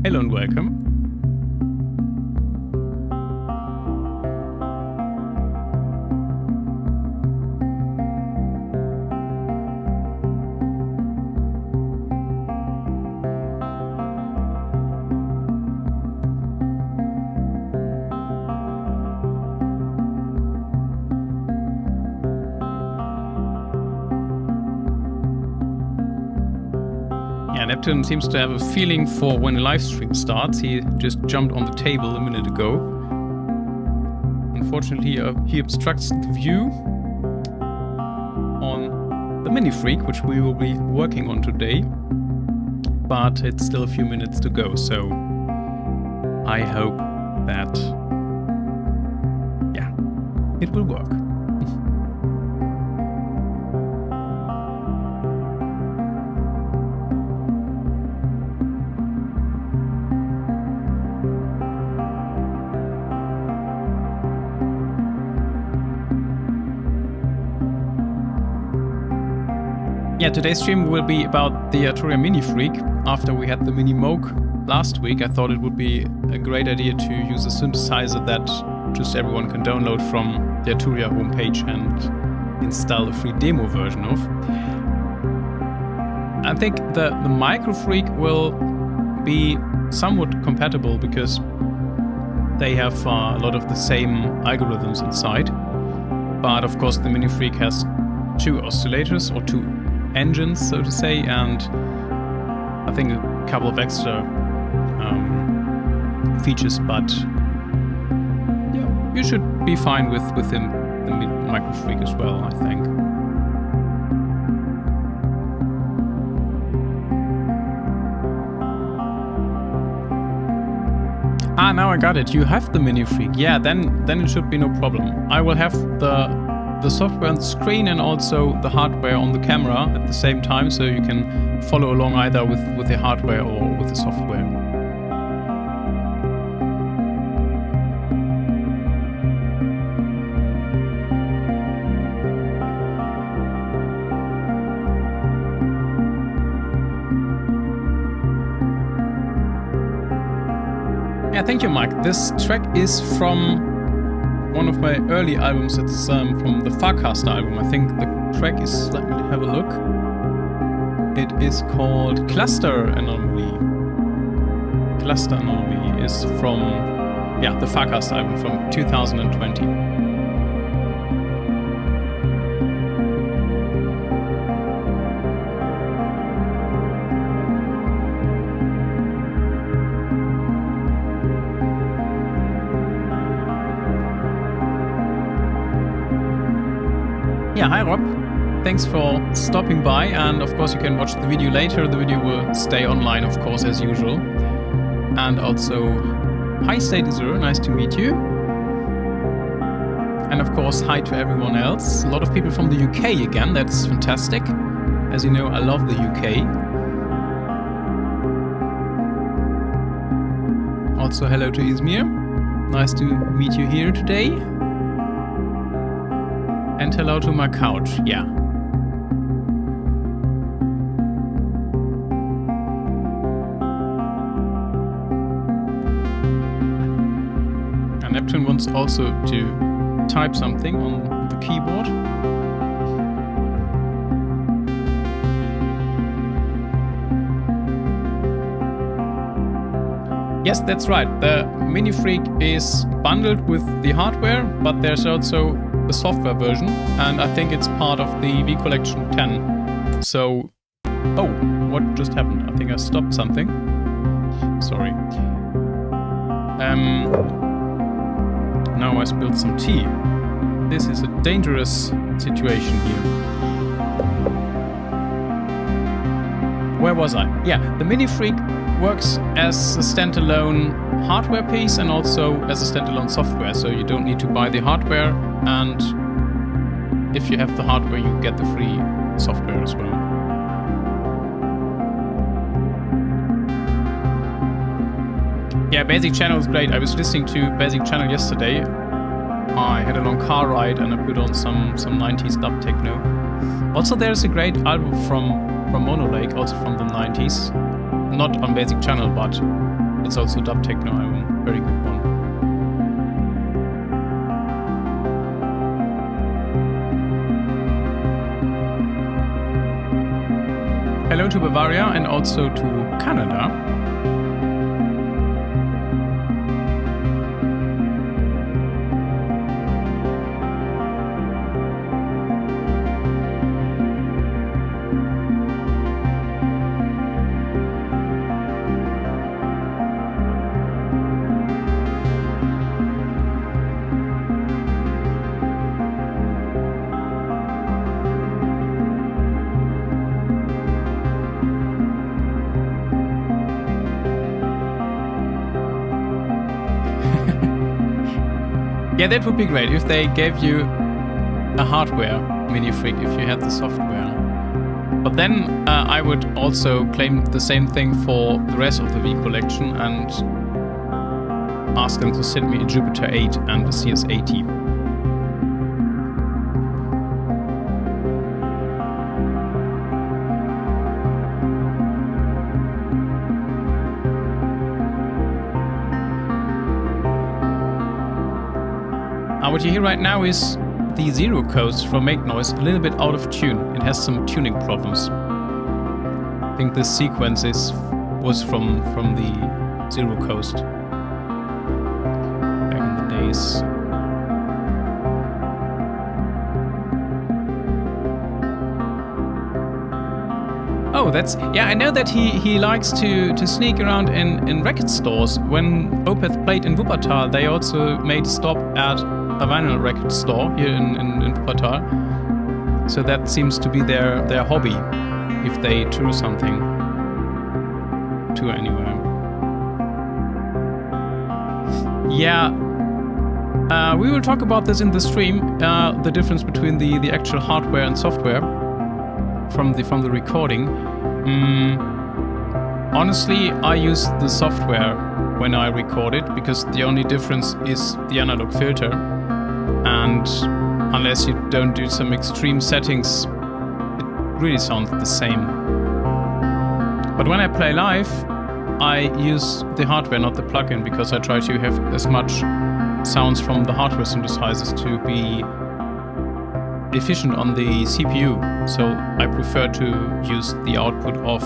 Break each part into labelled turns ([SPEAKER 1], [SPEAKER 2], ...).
[SPEAKER 1] Hello and welcome. Neptune seems to have a feeling for when a live stream starts. He just jumped on the table a minute ago. Unfortunately, he obstructs the view on the Minifreak, which we will be working on today. But it's still a few minutes to go, so I hope that, yeah, it will work. Yeah, today's stream will be about the Arturia Minifreak. After we had the Mini Moog last week, I thought it would be a great idea to use a synthesizer that just everyone can download from the Arturia homepage and install a free demo version of. I think the Microfreak will be somewhat compatible because they have a lot of the same algorithms inside. But of course the Minifreak has two oscillators or two engines, so to say, and I think a couple of extra features, but yeah, you should be fine with the Microfreak as well, I think. Ah, now I got it. You have the Minifreak. Yeah, then it should be no problem. I will have the software on the screen and also the hardware on the camera at the same time, so you can follow along either with the hardware or with the software. Yeah, thank you, Mike. This track is from one of my early albums. It's from the Farcaster album. I think the track is, let me have a look. It is called Cluster Anomaly. Cluster Anomaly is from, yeah, the Farcaster album from 2020. Yeah, hi Rob. Thanks for stopping by, and of course you can watch the video later. The video will stay online, of course, as usual. And also, hi Stadizer, nice to meet you. And of course, hi to everyone else. A lot of people from the UK again, that's fantastic. As you know, I love the UK. Also, hello to Izmir. Nice to meet you here today. And hello to my couch, yeah. And Neptune wants also to type something on the keyboard. Yes, that's right. The Minifreak is bundled with the hardware, but there's also the software version, and I think it's part of the V Collection 10. So, oh, what just happened? I think I stopped something. Sorry. Now I spilled some tea. This is a dangerous situation here. Where was I? Yeah, the Minifreak works as a standalone hardware piece and also as a standalone software, so you don't need to buy the hardware, and if you have the hardware you get the free software as well. Yeah, Basic Channel is great. I was listening to Basic Channel yesterday. I had a long car ride and I put on some 90s dub techno. Also there's a great album from Mono Lake, also from the 90s. Not on Basic Channel, but It's also a dub techno album, very good one. Hello to Bavaria and also to Canada. Yeah, that would be great if they gave you a hardware Minifreak, if you had the software. But then I would also claim the same thing for the rest of the V collection and ask them to send me a Jupiter 8 and a CS80. What you hear right now is the Zero Coast from Make Noise, a little bit out of tune. It has some tuning problems. I think this sequence was from the Zero Coast back in the days. Oh, I know that he likes to sneak around in record stores. When Opeth played in Wuppertal, they also made a stop at a vinyl record store here in Wuppertal. So that seems to be their hobby, if they tour something. Tour anywhere. Yeah, we will talk about this in the stream, the difference between the actual hardware and software from the recording. Honestly, I use the software when I record it, because the only difference is the analog filter. And unless you don't do some extreme settings, it really sounds the same. But when I play live, I use the hardware, not the plugin, because I try to have as much sounds from the hardware synthesizers to be efficient on the CPU. So I prefer to use the output of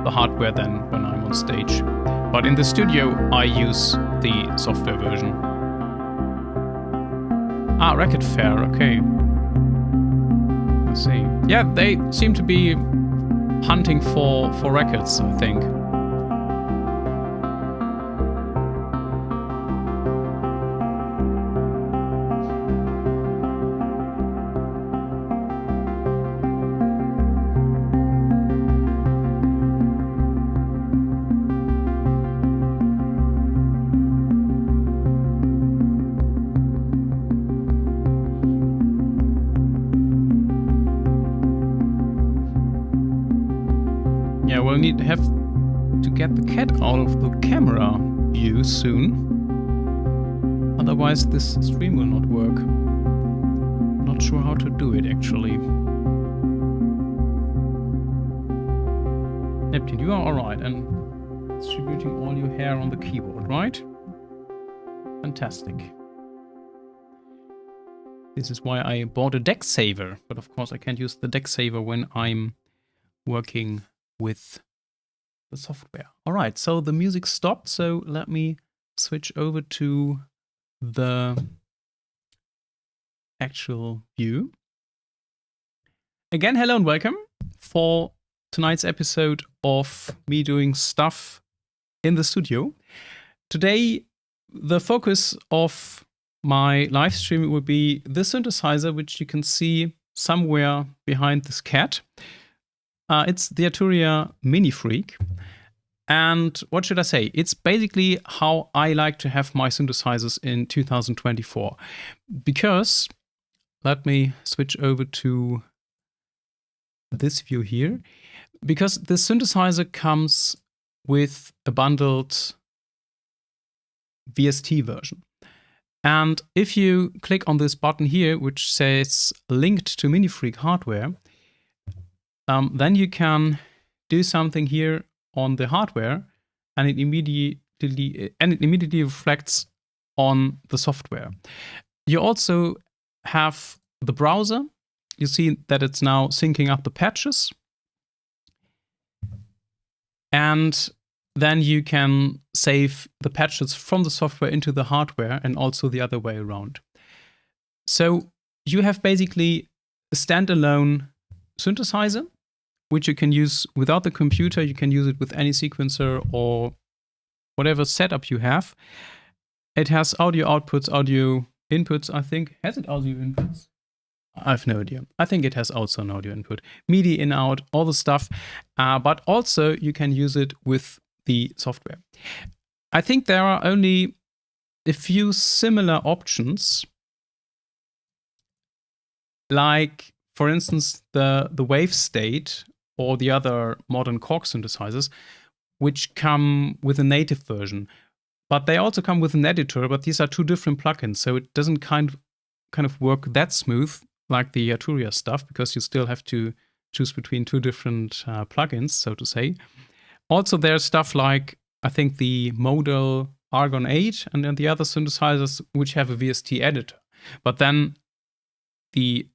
[SPEAKER 1] the hardware than when I'm on stage. But in the studio, I use the software version. Ah, Record Fair, okay. Let's see. Yeah, they seem to be hunting for records, I think. Yeah, we'll have to get the cat out of the camera view soon. Otherwise this stream will not work. Not sure how to do it actually. Neptune, you are alright and distributing all your hair on the keyboard, right? Fantastic. This is why I bought a deck saver, but of course I can't use the deck saver when I'm working with the software. All right, so the music stopped, so let me switch over to the actual view. Again, hello and welcome for tonight's episode of me doing stuff in the studio. Today, the focus of my live stream will be the synthesizer, which you can see somewhere behind this cat. It's the Arturia Minifreak. And what should I say? It's basically how I like to have my synthesizers in 2024. Because, let me switch over to this view here. Because the synthesizer comes with a bundled VST version. And if you click on this button here, which says linked to Minifreak hardware, then you can do something here on the hardware, and it immediately immediately reflects on the software. You also have the browser. You see that it's now syncing up the patches. And then you can save the patches from the software into the hardware and also the other way around. So you have basically a standalone synthesizer, which you can use without the computer. You can use it with any sequencer or whatever setup you have. It has audio outputs, audio inputs, I think. Has it audio inputs? I have no idea. I think it has also an audio input. MIDI in, out, all the stuff. But also you can use it with the software. I think there are only a few similar options. Like, for instance, the wave state or the other modern Korg synthesizers, which come with a native version. But they also come with an editor, but these are two different plugins, so it doesn't kind of work that smooth like the Arturia stuff, because you still have to choose between two different plugins, so to say. Also, there's stuff like, I think, the Modal Argon 8 and then the other synthesizers which have a VST editor. But then the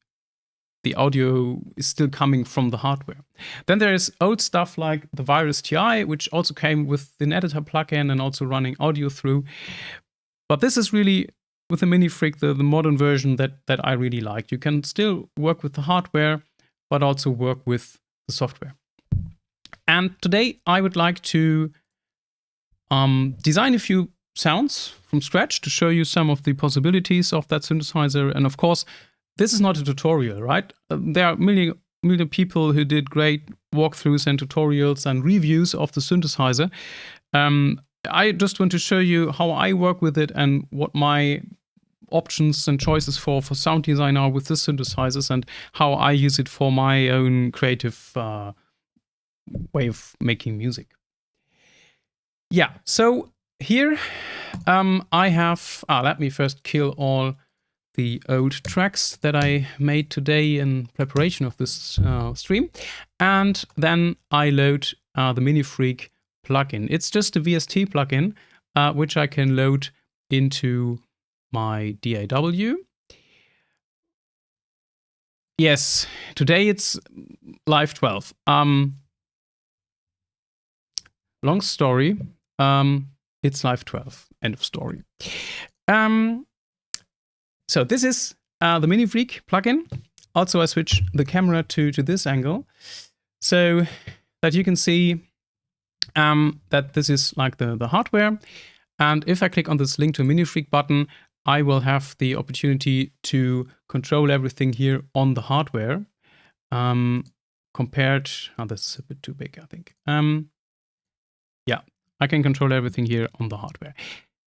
[SPEAKER 1] audio is still coming from the hardware. Then there is old stuff like the Virus TI, which also came with an editor plugin and also running audio through. But this is really, with the Minifreak, the modern version that I really like. You can still work with the hardware, but also work with the software. And today I would like to design a few sounds from scratch to show you some of the possibilities of that synthesizer. And of course, this is not a tutorial, right? There are million people who did great walkthroughs and tutorials and reviews of the synthesizer. I just want to show you how I work with it and what my options and choices for sound design are with this synthesizers, and how I use it for my own creative way of making music. Yeah, so here I have, let me first kill all the old tracks that I made today in preparation of this stream. And then I load the Minifreak plugin. It's just a VST plugin, which I can load into my DAW. Yes, today it's live 12. Long story. It's live 12. End of story. So this is the Minifreak plugin. Also, I switch the camera to this angle so that you can see that this is like the hardware. And if I click on this link to Minifreak button, I will have the opportunity to control everything here on the hardware. Compared, this is a bit too big, I think. Yeah, I can control everything here on the hardware.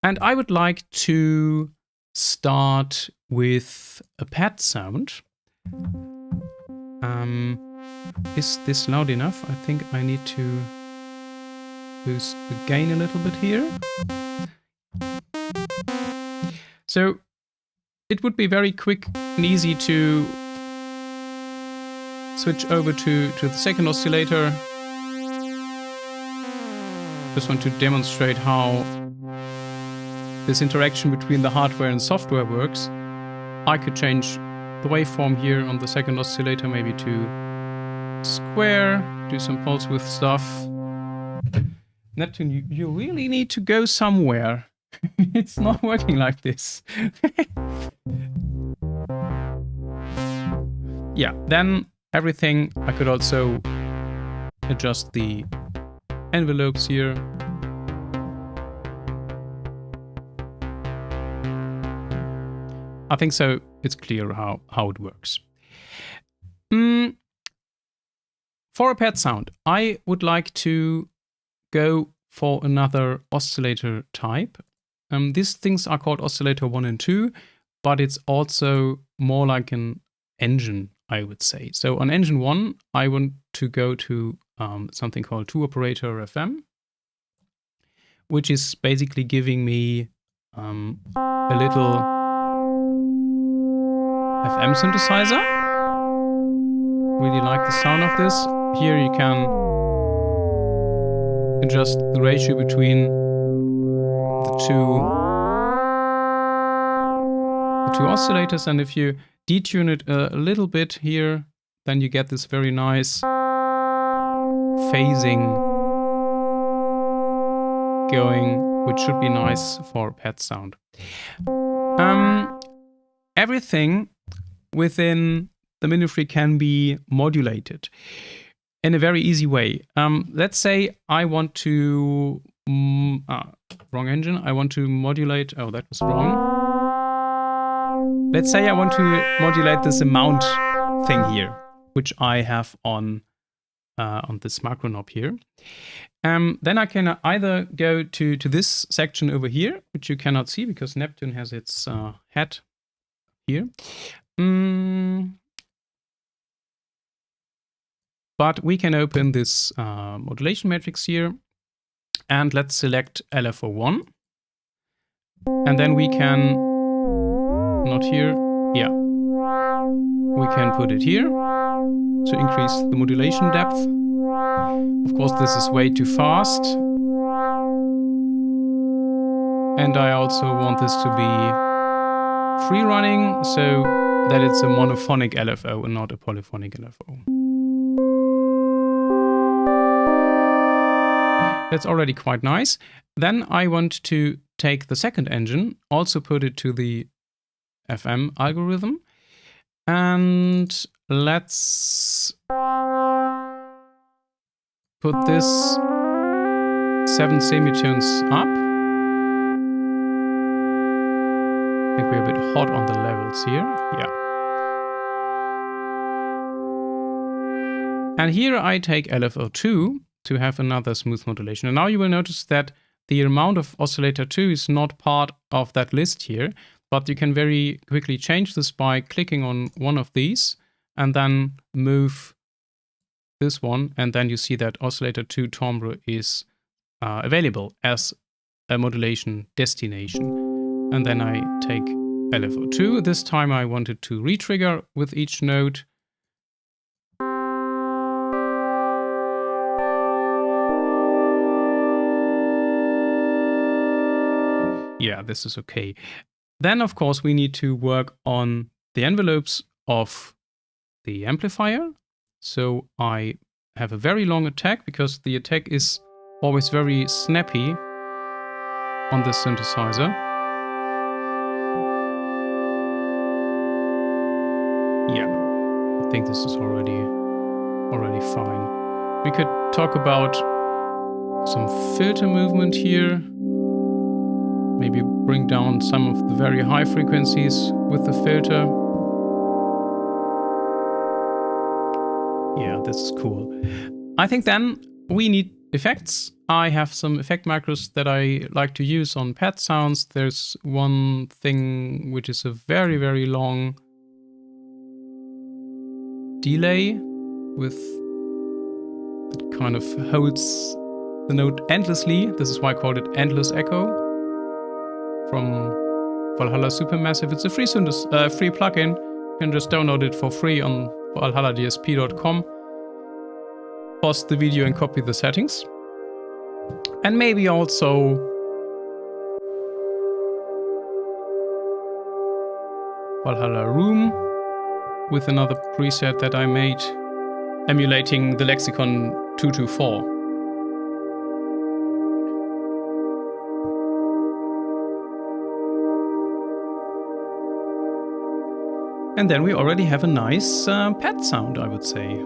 [SPEAKER 1] And I would like to start with a pad sound. Is this loud enough? I think I need to boost the gain a little bit here. So it would be very quick and easy to switch over to the second oscillator. Just want to demonstrate how this interaction between the hardware and software works. I could change the waveform here on the second oscillator, maybe to square, do some pulse width stuff. Neptune, you really need to go somewhere. It's not working like this. Yeah, then everything, I could also adjust the envelopes here. I think so it's clear how it works. For a pad sound, I would like to go for another oscillator type. These things are called oscillator 1 and 2, but it's also more like an engine, I would say. So on engine 1, I want to go to something called 2-operator FM, which is basically giving me a little FM synthesizer. Really like the sound of this. Here you can adjust the ratio between two oscillators, and if you detune it a little bit here, then you get this very nice phasing going, which should be nice for pad sound. Everything within the Minifreak can be modulated in a very easy way. Let's say I want to... wrong engine. I want to modulate... Oh, that was wrong. Let's say I want to modulate this amount thing here, which I have on this macro knob here. Then I can either go to this section over here, which you cannot see because Neptune has its head here. But we can open this modulation matrix here, and let's select LFO1. And then we can, not here, yeah. We can put it here to increase the modulation depth. Of course, this is way too fast. And I also want this to be free running, so that it's a monophonic LFO and not a polyphonic LFO. That's already quite nice. Then I want to take the second engine, also put it to the FM algorithm, and let's put this 7 semitones up. I think we're a bit hot on the levels here. Yeah. And here I take LFO2 to have another smooth modulation. And now you will notice that the amount of oscillator 2 is not part of that list here, but you can very quickly change this by clicking on one of these and then move this one, and then you see that oscillator 2 timbre is available as a modulation destination. And then I take LFO2. This time I wanted to re-trigger with each note. Yeah, this is okay. Then, of course, we need to work on the envelopes of the amplifier. So I have a very long attack because the attack is always very snappy on this synthesizer. Yeah, I think this is already fine. We could talk about some filter movement here. Maybe bring down some of the very high frequencies with the filter. Yeah, this is cool. I think then we need effects. I have some effect macros that I like to use on pad sounds. There's one thing which is a very, very long delay with that kind of holds the note endlessly. This is why I called it Endless Echo from Valhalla Supermassive. It's a free plugin. You can just download it for free on valhalladsp.com. Pause the video and copy the settings. And maybe also Valhalla Room with another preset that I made emulating the Lexicon 224. And then we already have a nice pad sound, I would say.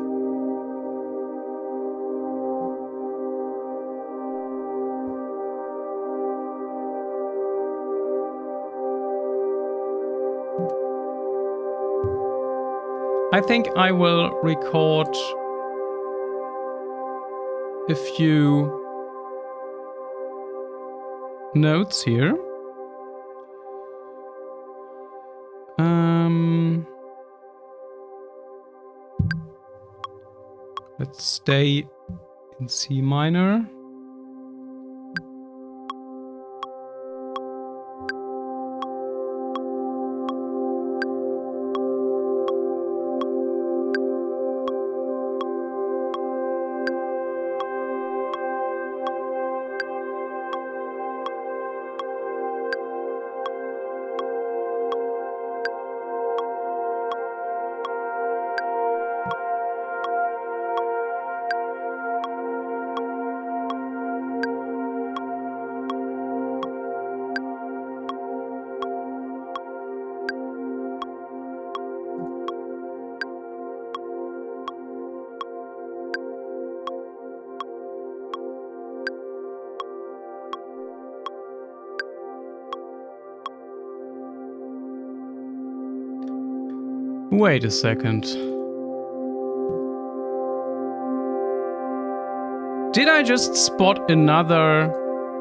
[SPEAKER 1] I think I will record a few notes here. Let's stay in C minor. Wait a second. Did I just spot another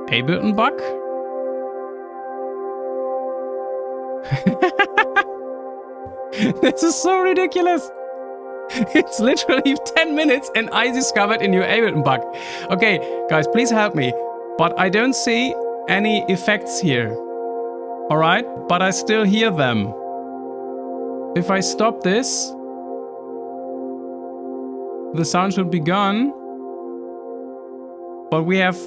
[SPEAKER 1] Ableton bug? This is so ridiculous. It's literally 10 minutes and I discovered a new Ableton bug. Okay, guys, please help me. But I don't see any effects here. Alright, but I still hear them. If I stop this, the sound should be gone. But we have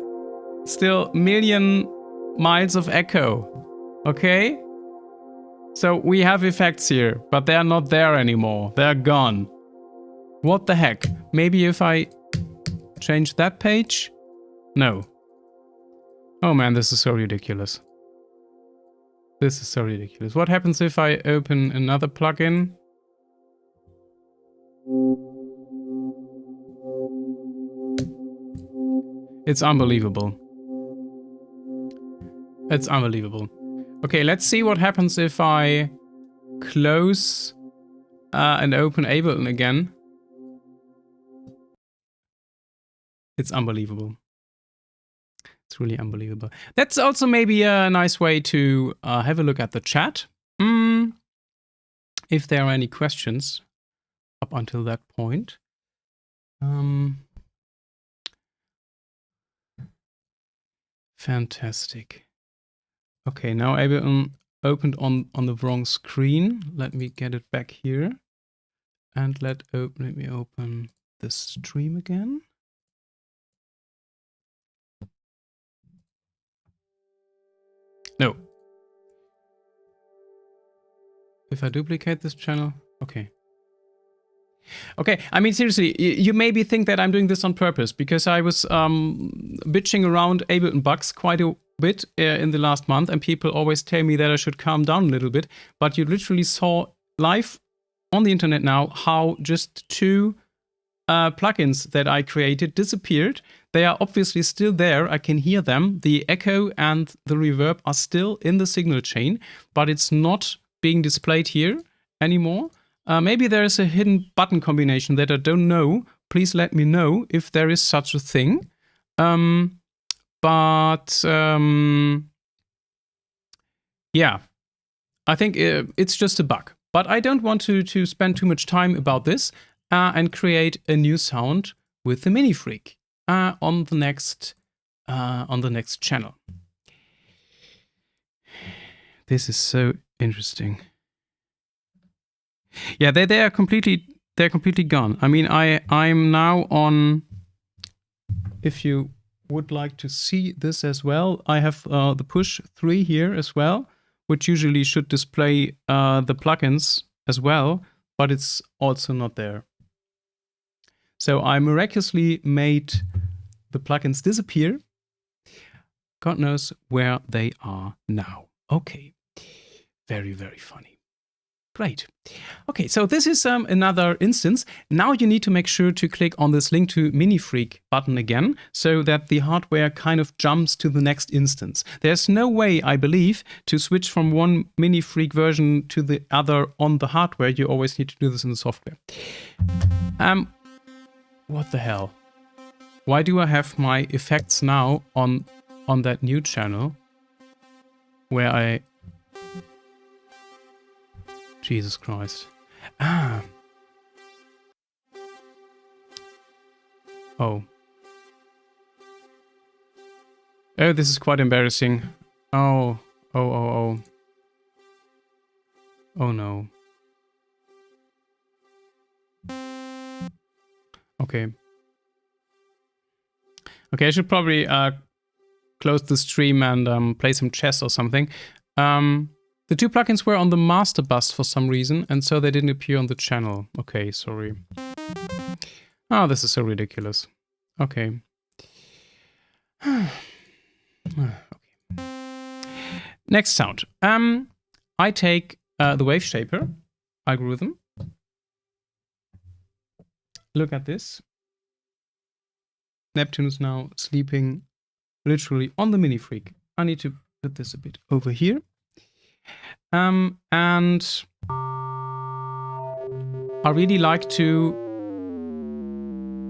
[SPEAKER 1] still million miles of echo. Okay? So we have effects here, but they are not there anymore. They're gone. What the heck? Maybe if I change that page? No. Oh man, this is so ridiculous. This is so ridiculous. What happens if I open another plugin? It's unbelievable. It's unbelievable. Okay, let's see what happens if I close and open Ableton again. It's unbelievable. It's really unbelievable. That's also maybe a nice way to have a look at the chat. If there are any questions up until that point. Fantastic. Okay, now Ableton opened on the wrong screen. Let me get it back here. And let me open the stream again. No. If I duplicate this channel, okay. Okay, I mean, seriously, you maybe think that I'm doing this on purpose because I was bitching around Ableton bugs quite a bit in the last month, and people always tell me that I should calm down a little bit, but you literally saw live on the internet now how just two plugins that I created disappeared. They are obviously still there. I can hear them. The echo and the reverb are still in the signal chain, but it's not being displayed here anymore. Maybe there is a hidden button combination that I don't know. Please let me know if there is such a thing. Yeah, I think it's just a bug. But I don't want to spend too much time about this and create a new sound with the Minifreak on the next channel. This is so interesting. Yeah, they're completely gone. I mean, I'm now on. If you would like to see this as well, I have the push 3 here as well, which usually should display the plugins as well, but it's also not there. So I miraculously made the plugins disappear. God knows where they are now. Okay, very, very funny. Great. Okay, so this is another instance. Now you need to make sure to click on this link to Minifreak button again, so that the hardware kind of jumps to the next instance. There's no way, I believe, to switch from one Minifreak version to the other on the hardware. You always need to do this in the software. What the hell? Why do I have my effects now on that new channel where I... Jesus Christ. Oh. Oh, this is quite embarrassing. Oh no. Okay. Okay, I should probably close the stream and play some chess or something. The two plugins were on the master bus for some reason, and so they didn't appear on the channel. Okay, sorry. Oh, this is so ridiculous. Okay. Okay. Next sound. I take the wave shaper algorithm. Look at this. Neptune is now sleeping literally on the Minifreak. I need to put this a bit over here. And I really like to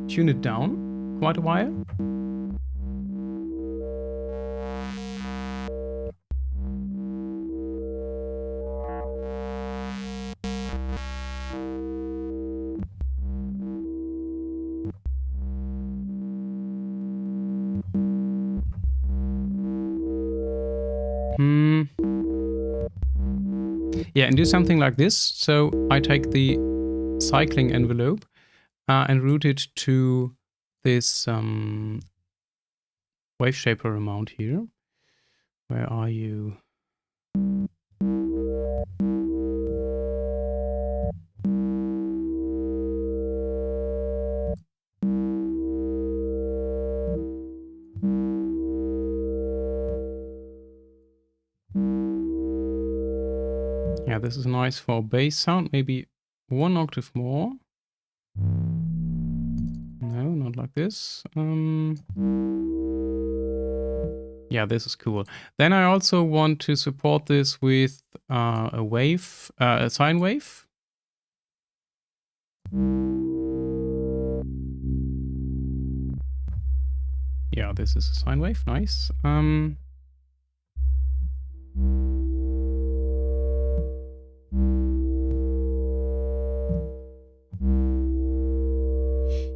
[SPEAKER 1] tune it down quite a while. Yeah, and do something like this. So I take the cycling envelope and route it to this wave shaper amount here. Where are you? Yeah, this is nice for bass sound. Maybe 1 octave more. No, not like this. Yeah, this is cool. Then I also want to support this with a wave, a sine wave. Yeah, this is a sine wave. Nice.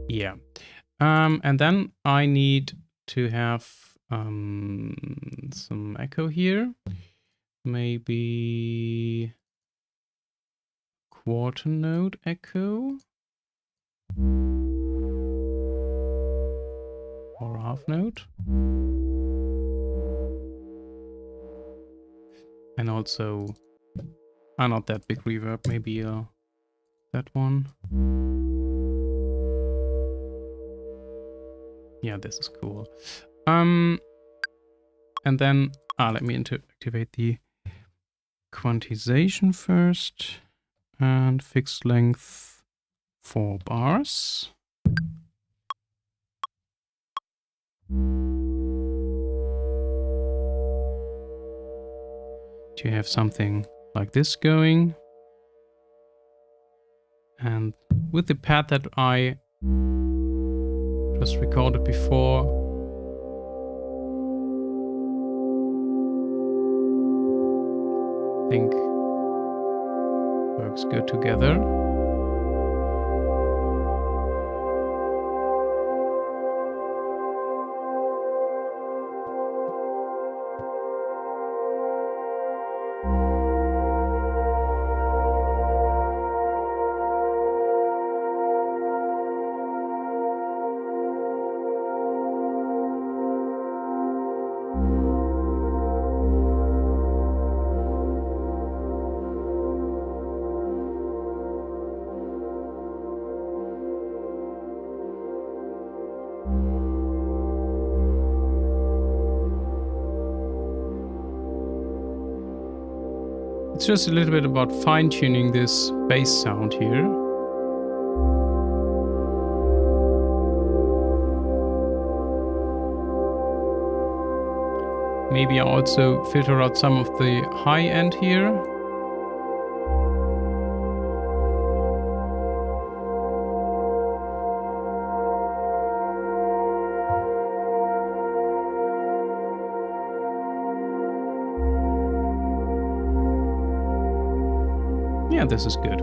[SPEAKER 1] Yeah. And then I need to have some echo here. Maybe quarter note echo. Or half note. And also, not that big reverb, maybe that one. Yeah, this is cool. And then, let me activate the quantization first. And fixed length 4 bars. To have something like this going. And with the pad that I just recorded before, I think works good together. It's just a little bit about fine-tuning this bass sound here. Maybe I also filter out some of the high end here. Yeah, this is good.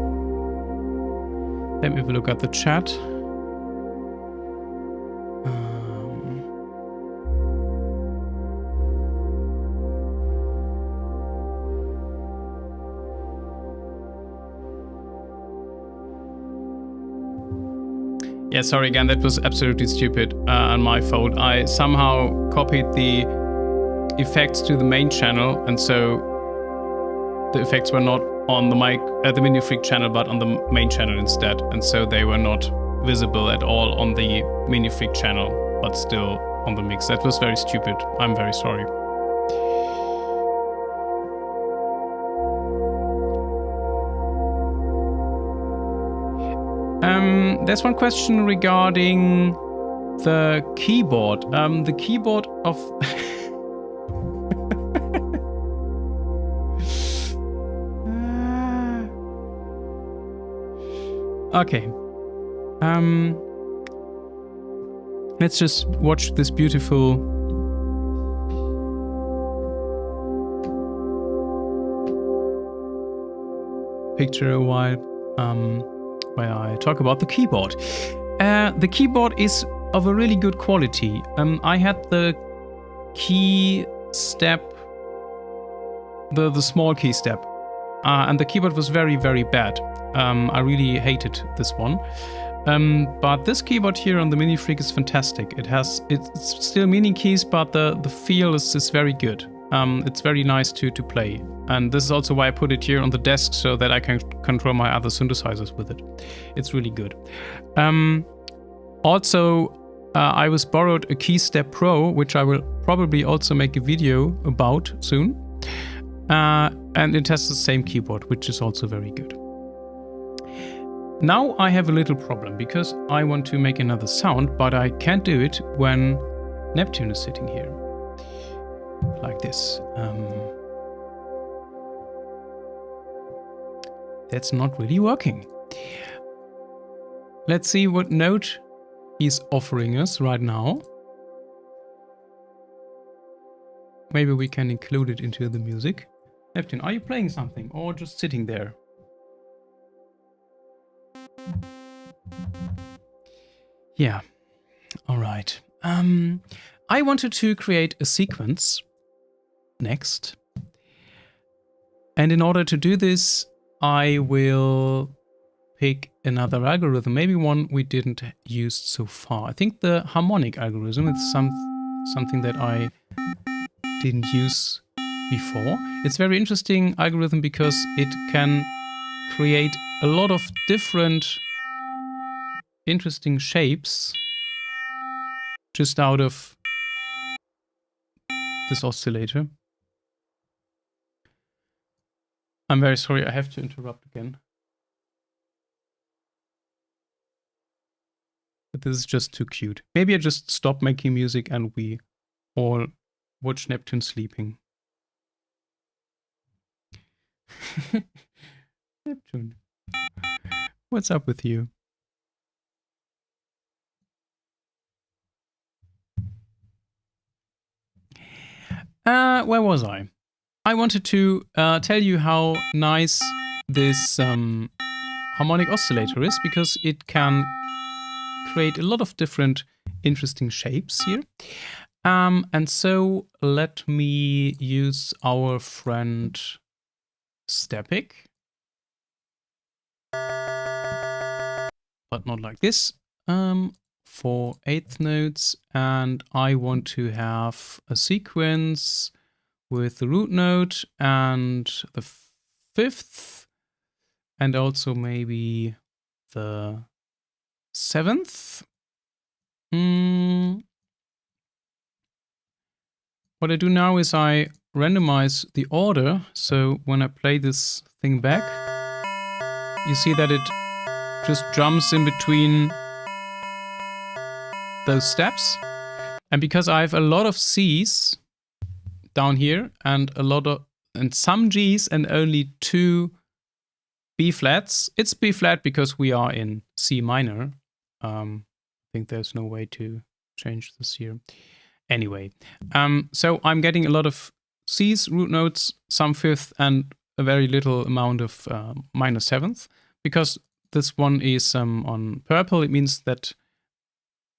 [SPEAKER 1] Let me have a look at the chat. Yeah, sorry again, that was absolutely stupid on my fault. I somehow copied the effects to the main channel, and so the effects were not on the mic at the Minifreak channel, but on the main channel instead, and so they were not visible at all on the Minifreak channel, but still on the mix. That was very stupid. I'm very sorry. There's one question regarding the keyboard. The keyboard of Okay. Let's just watch this beautiful picture a while, where I talk about the keyboard. The keyboard is of a really good quality. I had the key step, the small key step, and the keyboard was very, very bad. I really hated this one. But this keyboard here on the Minifreak is fantastic. It's still mini keys, but the feel is very good. It's very nice to play. And this is also why I put it here on the desk, so that I can control my other synthesizers with it. It's really good. Also, I was borrowed a KeyStep Pro, which I will probably also make a video about soon. And it has the same keyboard, which is also very good. Now I have a little problem, because I want to make another sound, but I can't do it when Neptune is sitting here. Like this. That's not really working. Let's see what note he's offering us right now. Maybe we can include it into the music. Neptune, are you playing something or just sitting there? Yeah, all right. I wanted to create a sequence next. And in order to do this, I will pick another algorithm, maybe one we didn't use so far. I think the harmonic algorithm is something that I didn't use before. It's a very interesting algorithm because it can create a lot of different interesting shapes just out of this oscillator. I'm very sorry, I have to interrupt again. But this is just too cute. Maybe I just stop making music and we all watch Neptune sleeping. Neptune, what's up with you? Where was I? I wanted to tell you how nice this harmonic oscillator is, because it can create a lot of different interesting shapes here. And so let me use our friend Stepic. But not like this. For 8th notes, and I want to have a sequence with the root note and the 5th, and also maybe the 7th. What I do now is I randomize the order, so when I play this thing back, you see that it just jumps in between those steps. And because I have a lot of C's down here and some G's and only 2 B flats, it's B flat because we are in C minor. I think there's no way to change this here. Anyway, so I'm getting a lot of C's, root notes, some 5th, and a very little amount of minor 7th. Because this one is on purple, it means that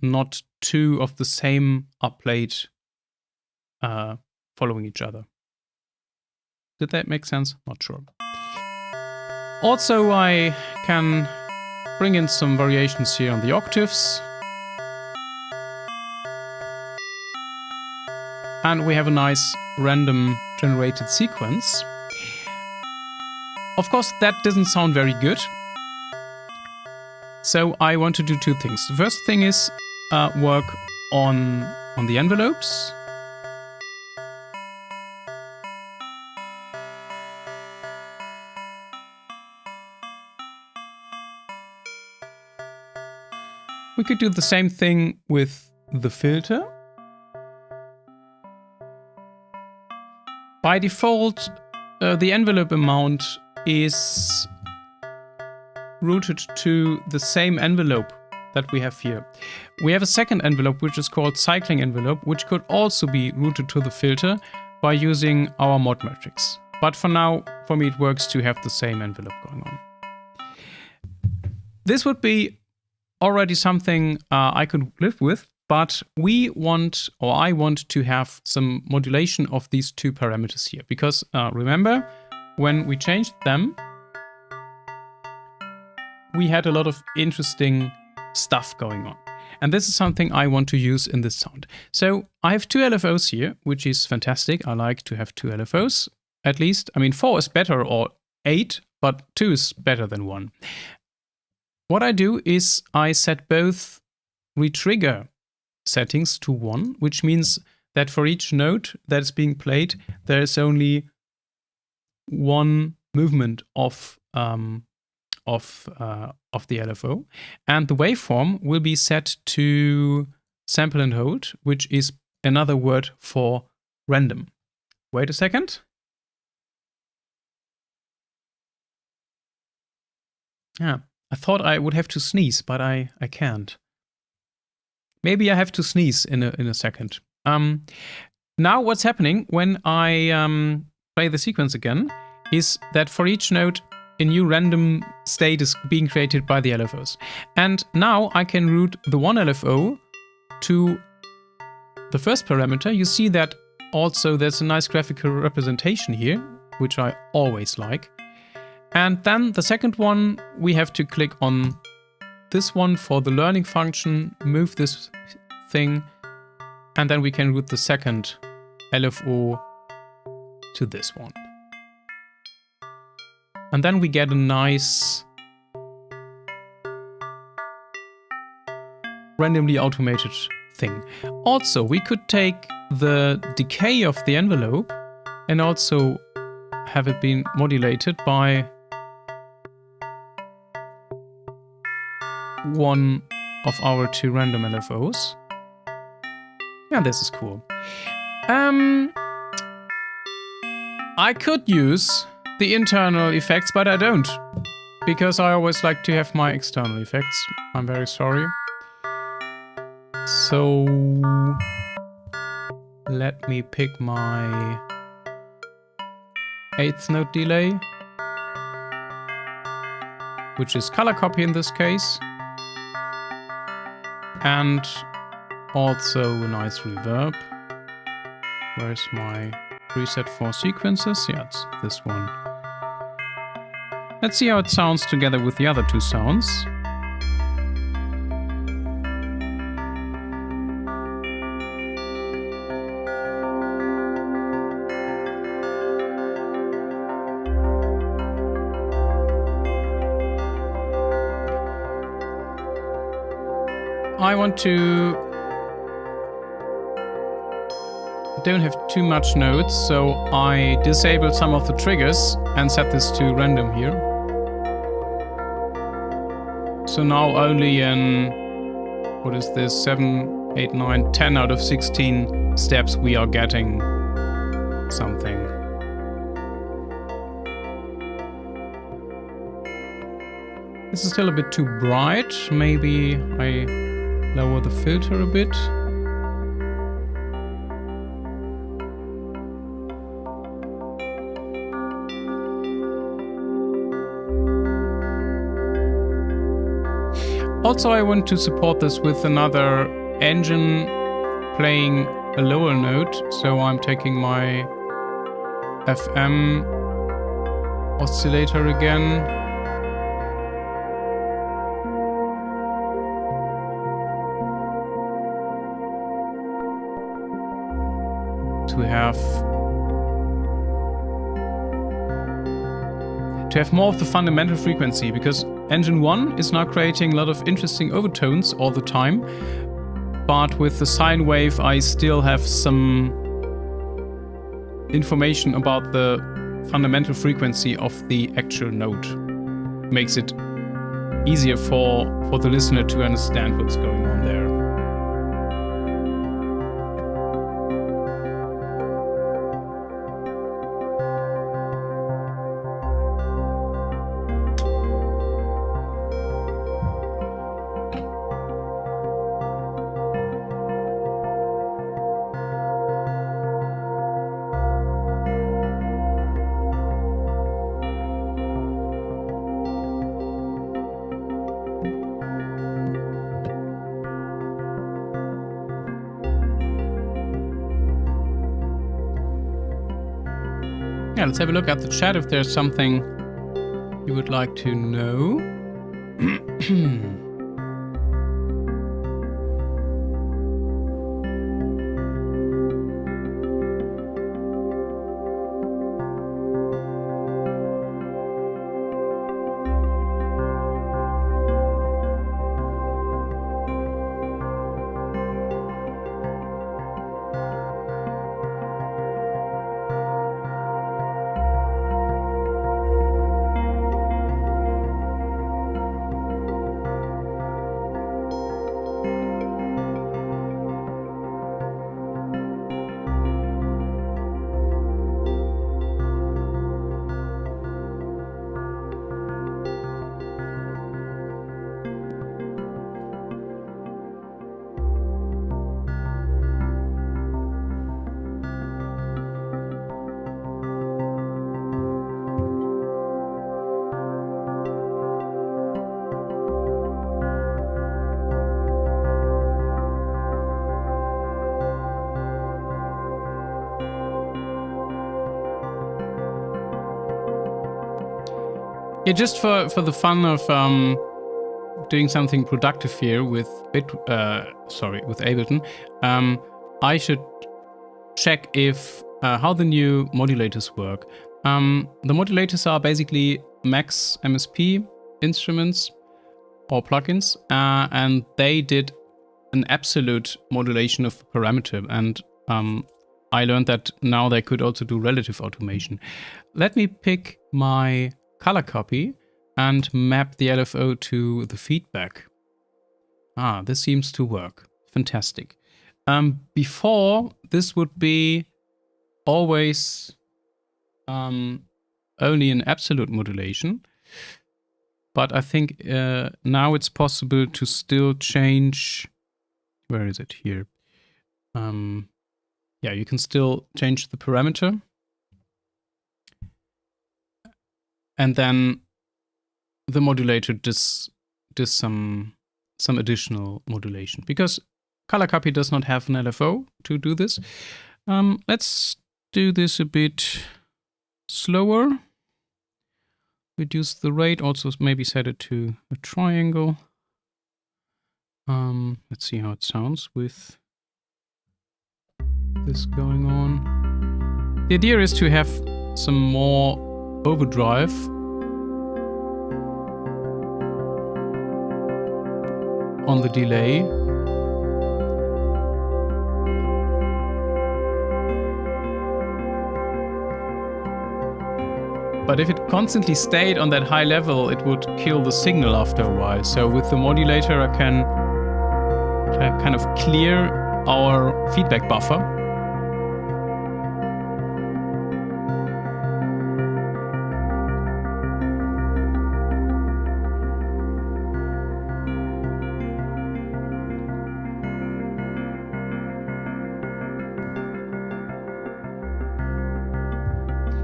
[SPEAKER 1] not 2 of the same are played following each other. Did that make sense? Not sure. Also, I can bring in some variations here on the octaves. And we have a nice random generated sequence. Of course, that doesn't sound very good. So I want to do 2 things. The first thing is work on the envelopes. We could do the same thing with the filter. By default, the envelope amount is routed to the same envelope that we have here. We have a second envelope which is called cycling envelope, which could also be routed to the filter by using our mod matrix. But for now, for me it works to have the same envelope going on. This would be already something I could live with, but we want, or I want to have some modulation of these two parameters here. Because remember, when we changed them, we had a lot of interesting stuff going on. And this is something I want to use in this sound. So I have two LFOs here, which is fantastic. I like to have two LFOs, at least. I mean, 4 is better, or 8, but 2 is better than 1. What I do is I set both retrigger settings to 1, which means that for each note that is being played, there is only one movement of the LFO, and the waveform will be set to sample and hold, which is another word for random. Wait a second. Yeah, I thought I would have to sneeze, but I can't. Maybe I have to sneeze in a second. Now what's happening when I play the sequence again is that for each note a new random state is being created by the LFOs. And now I can route the one LFO to the first parameter. You see that also there's a nice graphical representation here, which I always like. And then the second one, we have to click on this one for the learning function, move this thing, and then we can route the second LFO to this one. And then we get a nice randomly automated thing. Also, we could take the decay of the envelope and also have it been modulated by one of our two random LFOs. Yeah, this is cool. I could use the internal effects, but I don't, because I always like to have my external effects. I'm very sorry. So let me pick my 8th note delay, which is color copy in this case, and also a nice reverb. Where's my preset for sequences? Yeah, it's this one. Let's see how it sounds together with the other two sounds. I want to don't have too much notes, so I disable some of the triggers and set this to random here. So now only in, what is this, 7, 8, 9, 10 out of 16 steps we are getting something. This is still a bit too bright. Maybe I lower the filter a bit. Also, I want to support this with another engine playing a lower note, so I'm taking my FM oscillator again. To have more of the fundamental frequency, because engine 1 is now creating a lot of interesting overtones all the time, but with the sine wave I still have some information about the fundamental frequency of the actual note. Makes it easier for the listener to understand what's going on there. Yeah, let's have a look at the chat if there's something you would like to know. Yeah, just for the fun of doing something productive here with Ableton, I should check if how the new modulators work. The modulators are basically Max MSP instruments or plugins, and they did an absolute modulation of the parameter, and I learned that now they could also do relative automation. Let me pick my color copy and map the LFO to the feedback. This seems to work. Fantastic. Before, this would be always only an absolute modulation. But I think now it's possible to still change... Where is it? Here. Yeah, you can still change the parameter. And then the modulator does some additional modulation. Because color copy does not have an LFO to do this. Let's do this a bit slower. Reduce the rate, also maybe set it to a triangle. Let's see how it sounds with this going on. The idea is to have some more overdrive. On the delay. But if it constantly stayed on that high level, it would kill the signal after a while. So with the modulator, I can kind of clear our feedback buffer.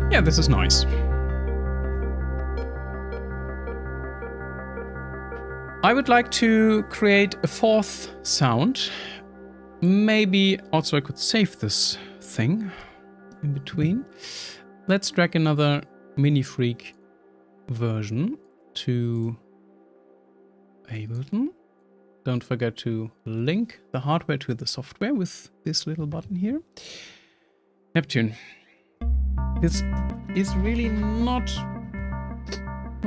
[SPEAKER 1] Yeah, this is nice. I would like to create a fourth sound. Maybe also I could save this thing in between. Let's drag another Minifreak version to Ableton. Don't forget to link the hardware to the software with this little button here. Neptune. This is really not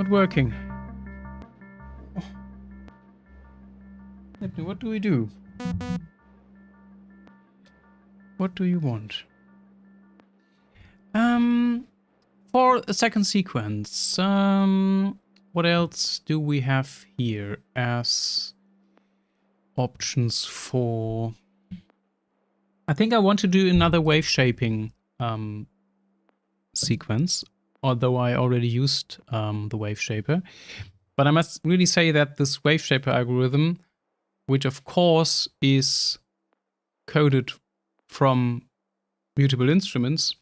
[SPEAKER 1] working. Oh. Neptune, what do we do? What do you want? For a second sequence, what else do we have here as options for... I think I want to do another wave shaping sequence, although I already used the wave shaper. But I must really say that this wave shaper algorithm, which of course is coded from mutable instruments,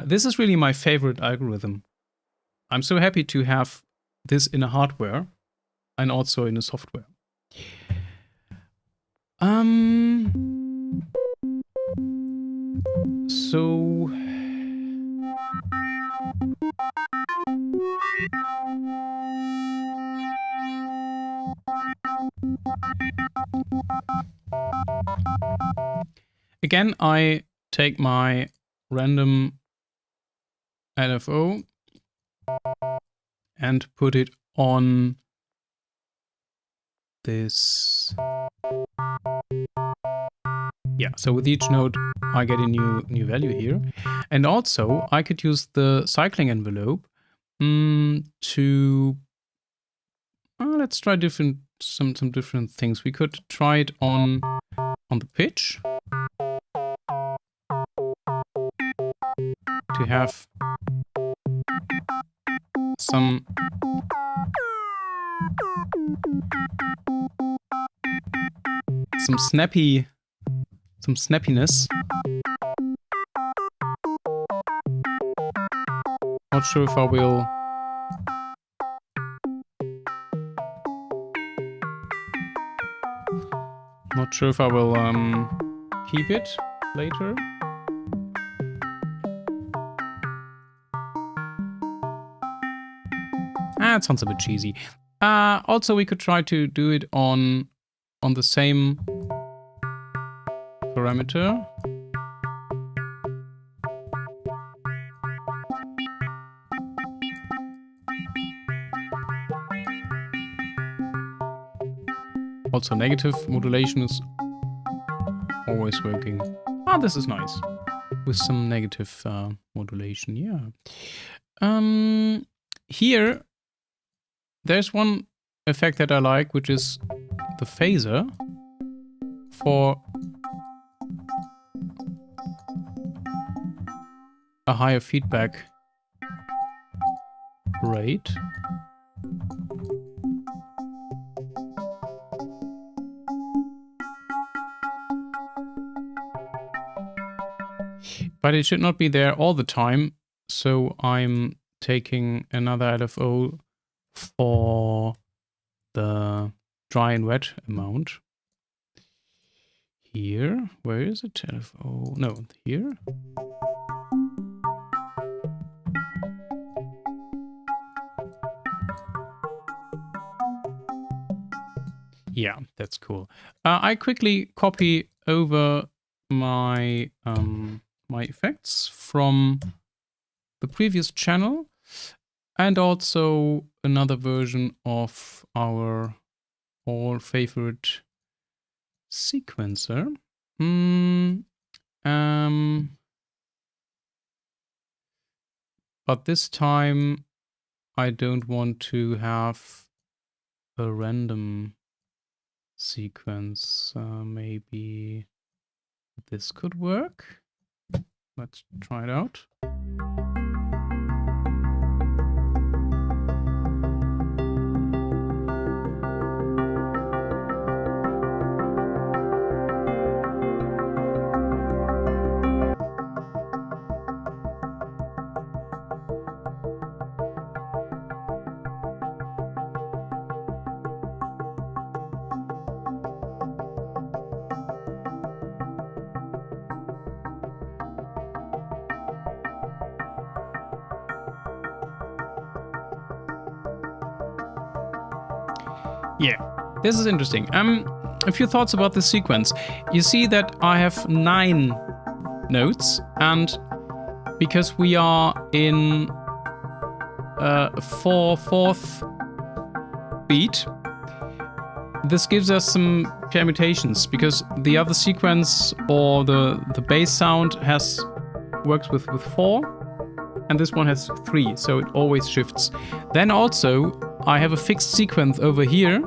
[SPEAKER 1] this is really my favorite algorithm. I'm so happy to have this in a hardware and also in a software. So Again, I take my random LFO and put it on this. Yeah, so with each node I get a new value here. And also I could use the cycling envelope to let's try some different things. We could try it on the pitch to have some snappiness. Not sure if I will keep it later. It sounds a bit cheesy. Also, we could try to do it on the same parameter. Also, negative modulation is always working. This is nice. With some negative modulation, yeah. Here, there's one effect that I like, which is the phaser for a higher feedback rate. But it should not be there all the time, so I'm taking another LFO for the dry and wet amount. Here, where is it? LFO, no, here. Yeah, that's cool. I quickly copy over my my effects from the previous channel and also another version of our all favorite sequencer. But this time I don't want to have a random sequence. Maybe this could work. Let's try it out. Yeah, this is interesting. A few thoughts about this sequence. You see that I have 9 notes, and because we are in 4/4 beat, this gives us some permutations, because the other sequence or the bass sound works with 4, and this one has 3, so it always shifts. Then also I have a fixed sequence over here,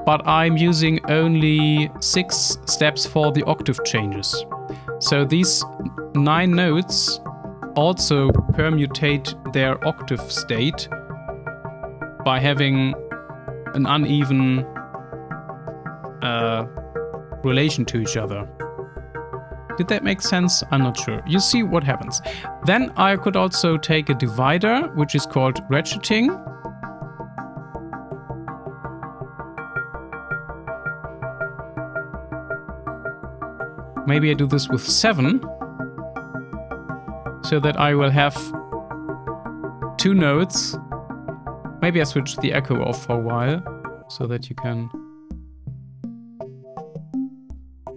[SPEAKER 1] but I'm using only 6 steps for the octave changes. So these 9 notes also permutate their octave state by having an uneven relation to each other. Did that make sense? I'm not sure. You see what happens. Then I could also take a divider, which is called ratcheting. Maybe I do this with 7, so that I will have 2 notes. Maybe I switch the echo off for a while so that you can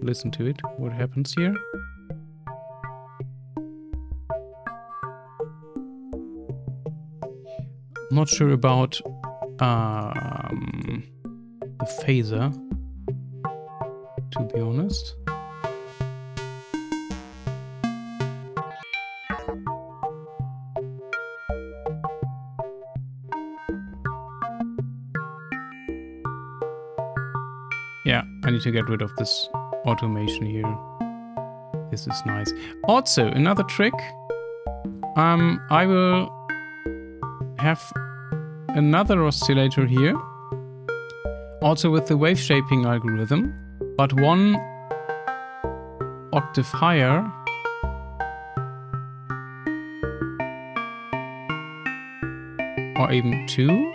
[SPEAKER 1] listen to it, what happens here. I'm not sure about the phaser, to be honest. Yeah, I need to get rid of this automation here. This is nice. Also, another trick. I will have another oscillator here. Also with the wave shaping algorithm, but 1 octave higher. Or even 2.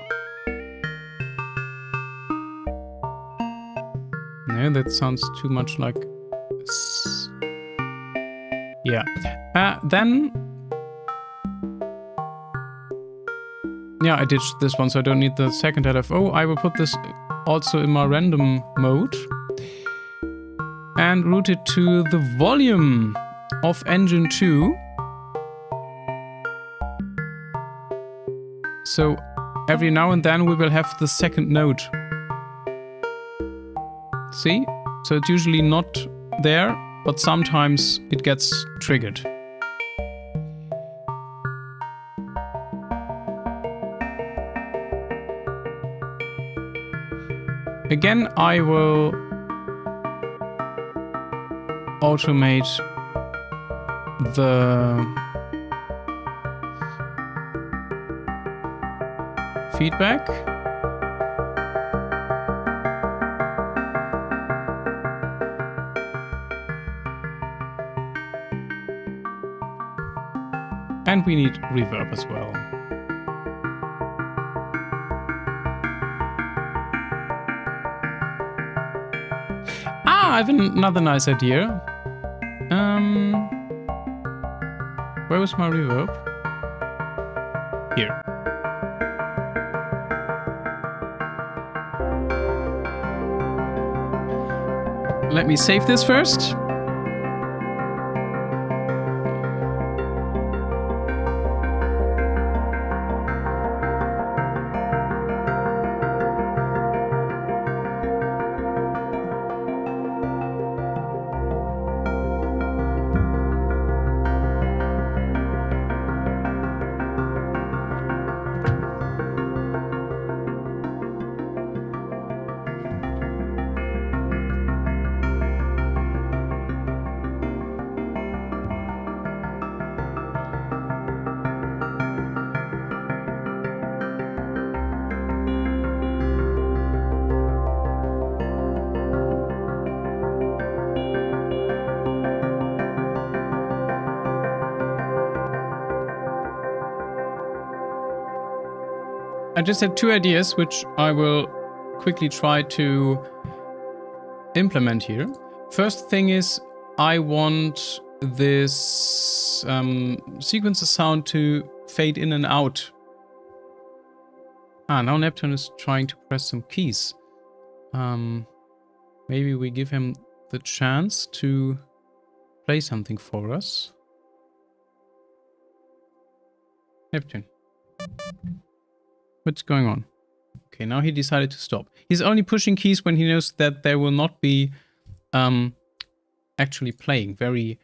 [SPEAKER 1] No, that sounds too much like... Yeah. Then... Yeah, I ditched this one, so I don't need the second LFO. I will put this also in my random mode. And route it to the volume of engine 2. So every now and then we will have the second note. See? So it's usually not there, but sometimes it gets triggered. Again, I will automate the feedback. And we need reverb as well. I have another nice idea. Where was my reverb? Here. Let me save this first. I just had 2 ideas, which I will quickly try to implement here. First thing is, I want this sequencer sound to fade in and out. Now Neptune is trying to press some keys. Maybe we give him the chance to play something for us. Neptune. What's going on? Okay, now he decided to stop. He's only pushing keys when he knows that they will not be actually playing. Very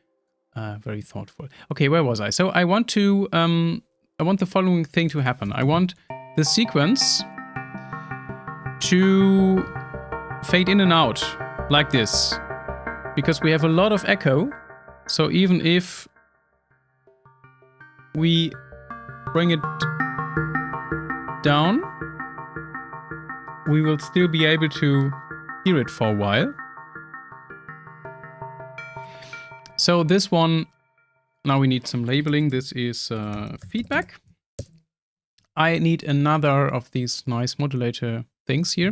[SPEAKER 1] thoughtful. Okay, where was I? So I want to I want the following thing to happen. I want the sequence to fade in and out like this, because we have a lot of echo. So even if we bring it down, we will still be able to hear it for a while. So this one, now we need some labeling. This is feedback. I need another of these nice modulator things here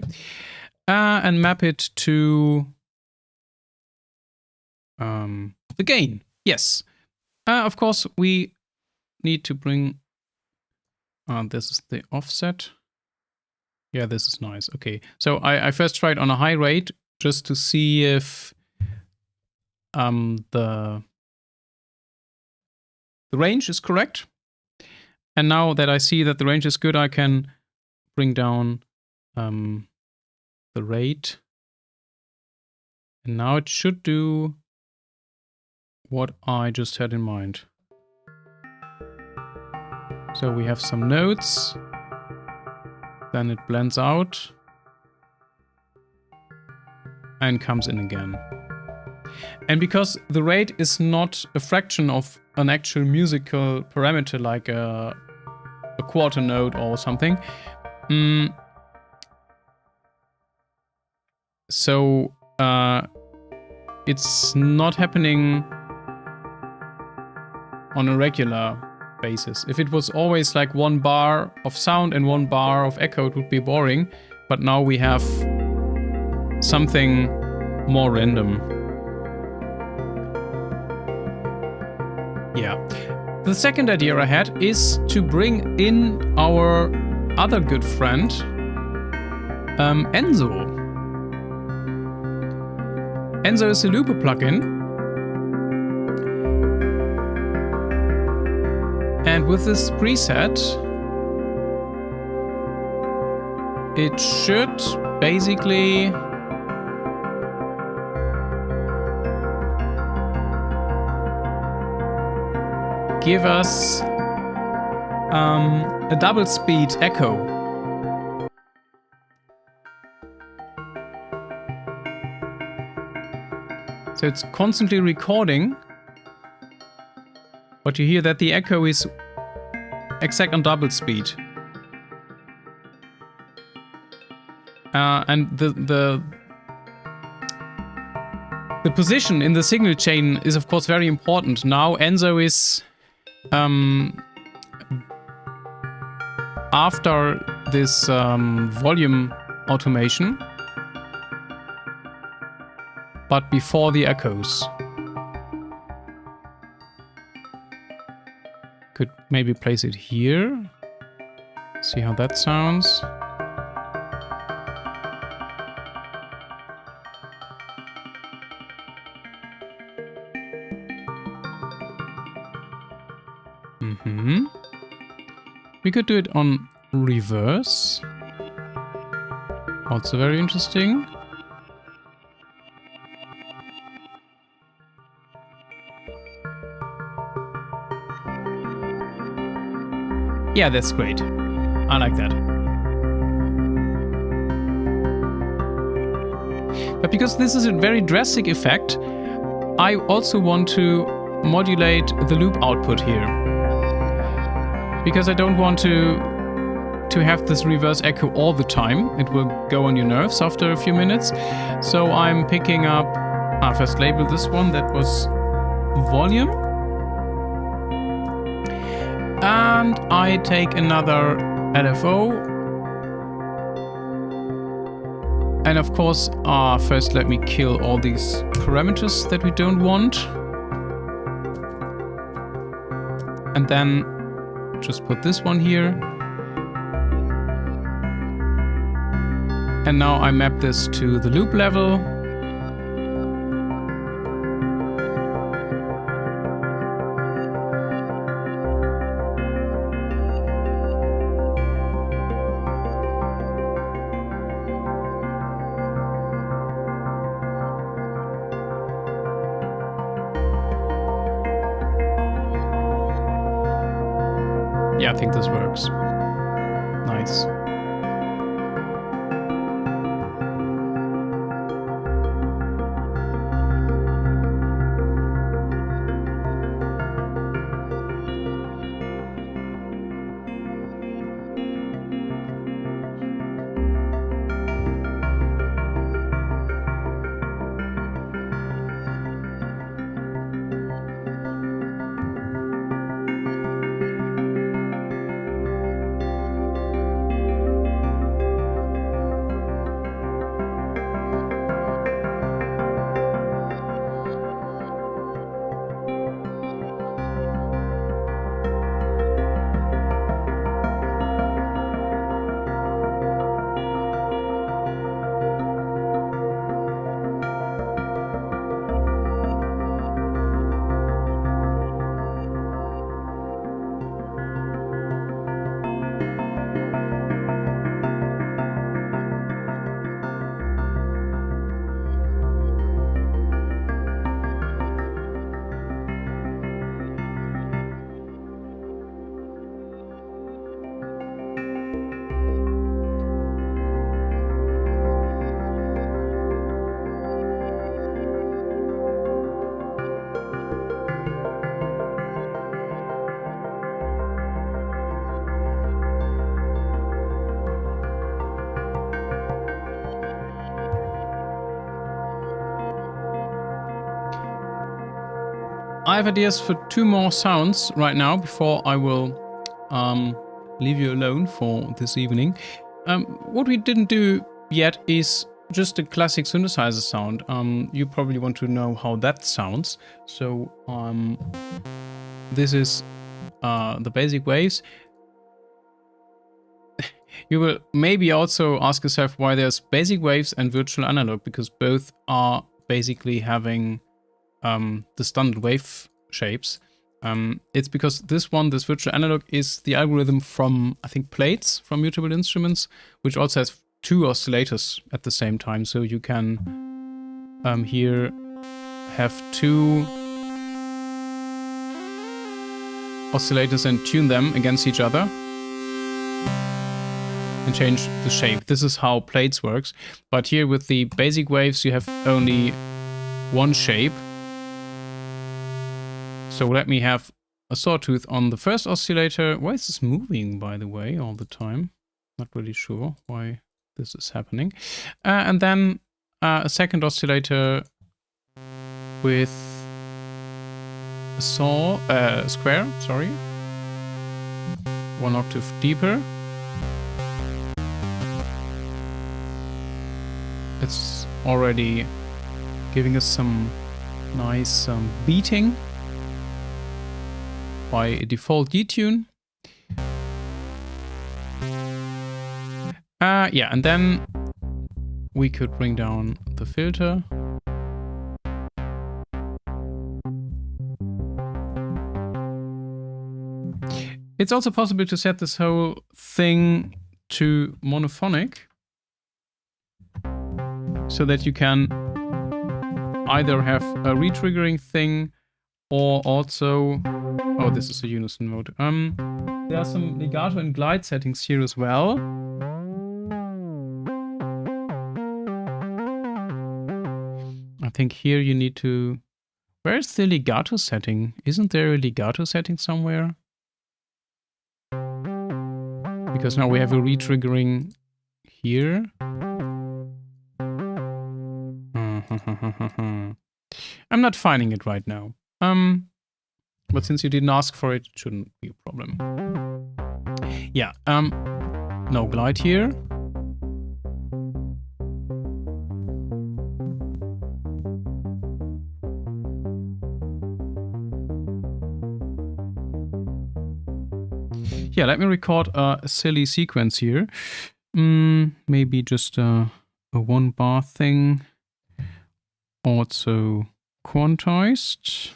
[SPEAKER 1] and map it to the gain. Yes. Of course, we need to bring This is the offset. Yeah, this is nice. Okay, so I first tried on a high rate just to see if the range is correct. And now that I see that the range is good, I can bring down the rate. And now it should do what I just had in mind. So we have some notes. Then it blends out. And comes in again. And because the rate is not a fraction of an actual musical parameter like a quarter note or something, so it's not happening on a regular basis. If it was always like 1 bar of sound and 1 bar of echo, it would be boring. But now we have something more random. Yeah. The second idea I had is to bring in our other good friend, Enzo. Enzo is a looper plugin. And with this preset, it should basically give us a double speed echo. So it's constantly recording, but you hear that the echo is exact on double speed. And the position in the signal chain is of course very important. Now Enzo is after this volume automation, but before the echoes. Could maybe place it here. See how that sounds. We could do it on reverse. Also very interesting. Yeah, that's great. I like that. But because this is a very drastic effect, I also want to modulate the loop output here. Because I don't want to have this reverse echo all the time. It will go on your nerves after a few minutes. So I'm picking up, first label this one, that was volume. And I take another LFO. And of course, first let me kill all these parameters that we don't want. And then just put this one here. And now I map this to the loop level. Yeah, I think this works. Nice. I have ideas for 2 more sounds right now before I will leave you alone for this evening. What we didn't do yet is just a classic synthesizer sound. You probably want to know how that sounds. So this is the basic waves. You will maybe also ask yourself why there's basic waves and virtual analog, because both are basically having the standard wave shapes. It's because this virtual analog, is the algorithm from, I think, Plates from Mutable Instruments, which also has 2 oscillators at the same time. So you can here have 2 oscillators and tune them against each other and change the shape. This is how Plates works. But here with the basic waves, you have only 1 shape. So let me have a sawtooth on the first oscillator. Why is this moving, by the way, all the time? Not really sure why this is happening. And then a second oscillator with a square, sorry. 1 octave deeper. It's already giving us some nice beating by a default detune. Yeah, and then we could bring down the filter. It's also possible to set this whole thing to monophonic, so that you can either have a retriggering thing or also... Oh, this is a unison mode. There are some legato and glide settings here as well. I think here you need to... Where's the legato setting? Isn't there a legato setting somewhere? Because now we have a retriggering here. I'm not finding it right now. But since you didn't ask for it, it shouldn't be a problem. Yeah, no glide here. Yeah, let me record a silly sequence here. Maybe just a 1 bar thing. Also quantized.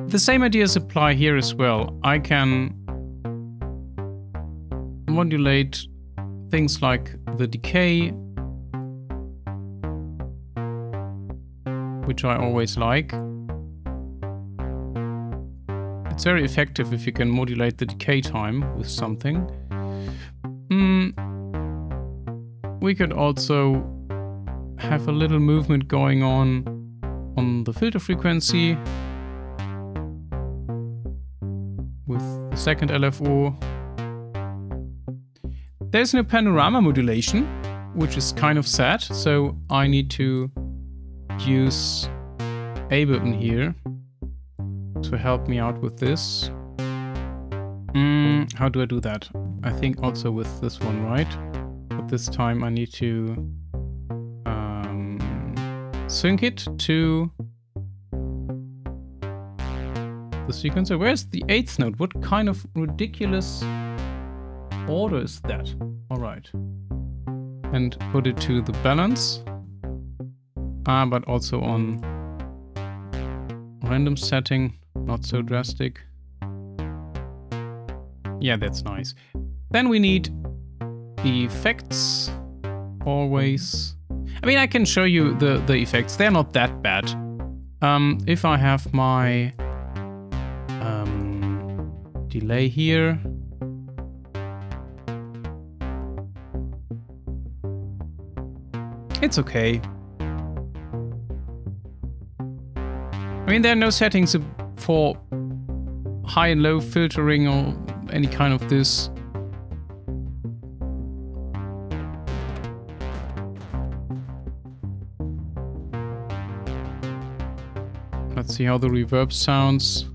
[SPEAKER 1] The same ideas apply here as well. I can modulate things like the decay, which I always like. It's very effective if you can modulate the decay time with something. We could also have a little movement going on the filter frequency with the second LFO. There's no panorama modulation, which is kind of sad, so I need to use Ableton here to help me out with this. How do I do that? I think also with this one, right? But this time I need to sync it to the sequencer. Where's the 8th note? What kind of ridiculous order is that? Alright. And put it to the balance. But also on random setting, not so drastic. Yeah, that's nice. Then we need the effects, always. I mean, I can show you the effects. They're not that bad. If I have my delay here. It's okay. I mean, there are no settings for high and low filtering or any kind of this. Let's see how the reverb sounds.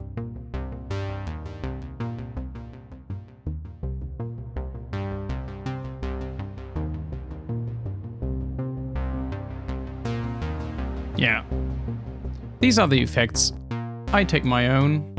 [SPEAKER 1] Yeah. These are the effects. I take my own.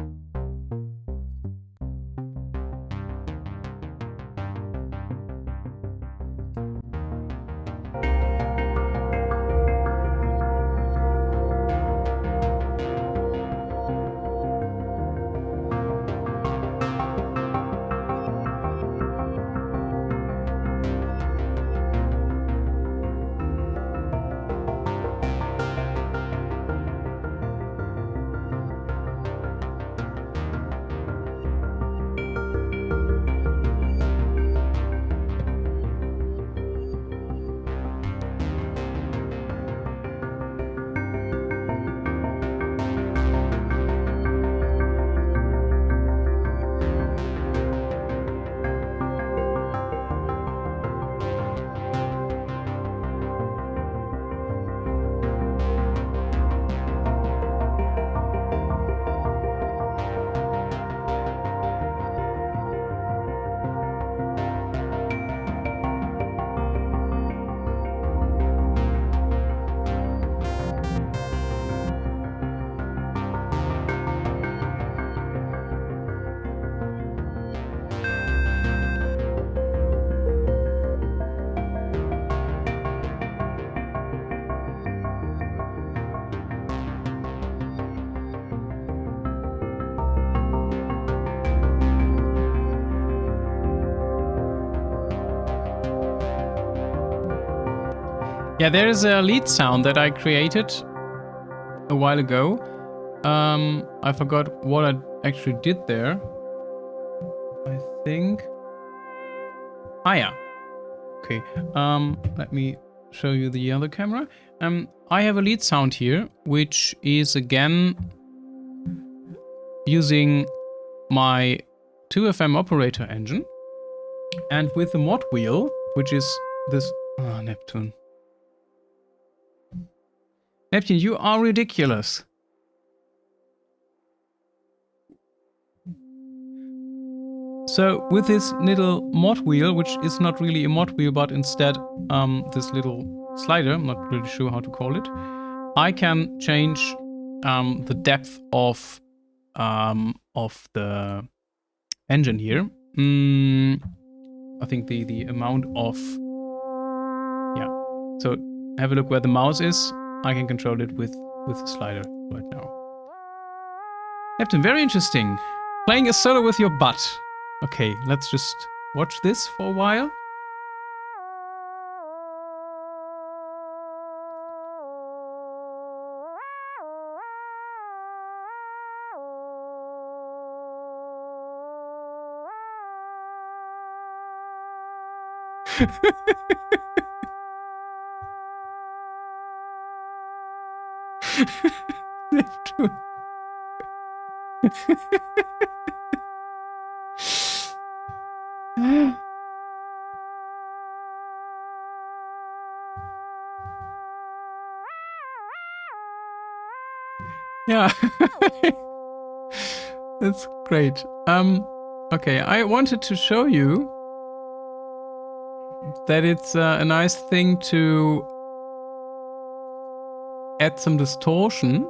[SPEAKER 1] Yeah, there is a lead sound that I created a while ago. I forgot what I actually did there. I think. Ah, yeah. Okay. Let me show you the other camera. I have a lead sound here, which is again using my 2FM operator engine, and with the mod wheel, which is this. Oh, Neptune. Neptune, you are ridiculous. So with this little mod wheel, which is not really a mod wheel, but instead this little slider, I'm not really sure how to call it, I can change the depth of the engine here. I think the amount of, yeah. So have a look where the mouse is. I can control it with the slider right now. Captain, very interesting. Playing a solo with your butt. Okay, let's just watch this for a while. Neptune. Yeah. That's great. Okay, I wanted to show you that it's a nice thing to add some distortion.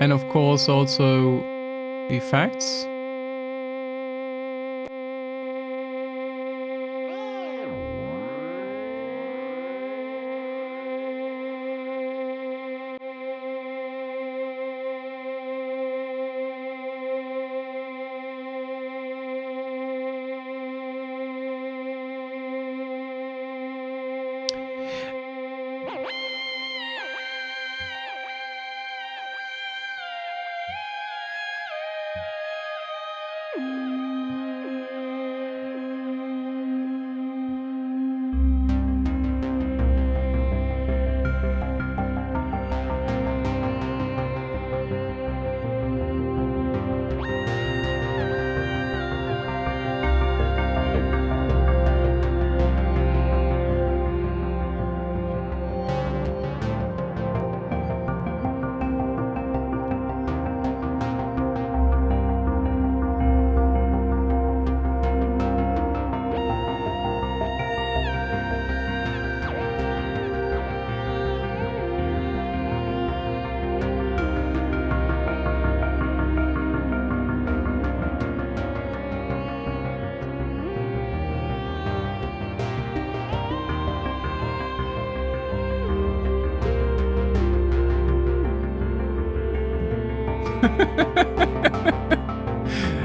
[SPEAKER 1] And of course also effects.